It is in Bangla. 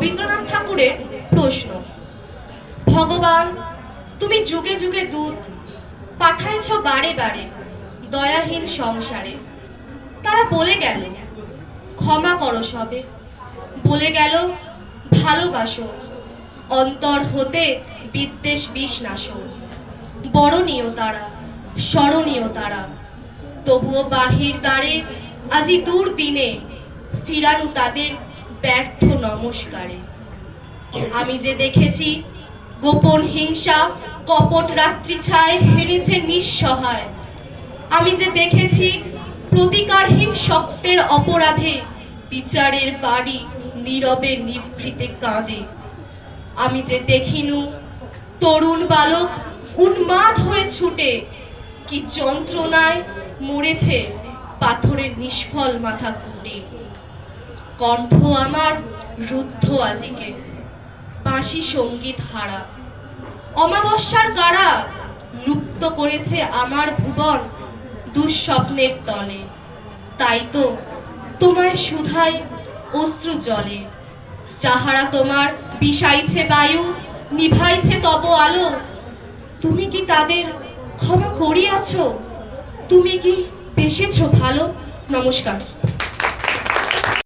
রবীন্দ্রনাথ ঠাকুরের প্রশ্ন। ভগবান, তুমি যুগে যুগে দূত পাঠাইছ বারে বারে দয়াহীন সংসারে। তারা বলে গেল ক্ষমা করো সবে, বলে গেল ভালোবাসো, অন্তর হতে বিদ্বেষ বিষ নাশো। বরণীয় তারা, স্মরণীয় তারা, তবুও বাহির দ্বারে আজি দূর দিনে ফিরানু তাদের ব্যর্থ নমস্কারে। আমি যে দেখেছি গোপন হিংসা কপট রাত্রি ছায় হেরেছে নিঃসহায়। আমি যে দেখেছি প্রতিকারহীন শক্তের অপরাধে বিচারের বাড়ি নীরবে নিভৃতে কাঁদে। আমি যে দেখিনু তরুণ বালক উন্মাদ হয়ে ছুটে কি যন্ত্রণায় মরেছে পাথরের নিষ্ফল মাথা কুটে। কণ্ঠ আমার রুদ্ধ আজিকে, বাঁশি সঙ্গীত হারা। অমাবস্যার গাড়া লুপ্ত করেছে আমার ভুবন দুঃস্বপ্নের তলে। তাই তো তোমায় শুধাই অশ্রু জলে, যাহারা তোমার বিষাইছে বায়ু নিভাইছে তব আলো। তুমি কি তাদের ক্ষমা করিয়াছ? তুমি কি বেসেছ ভালো? নমস্কার।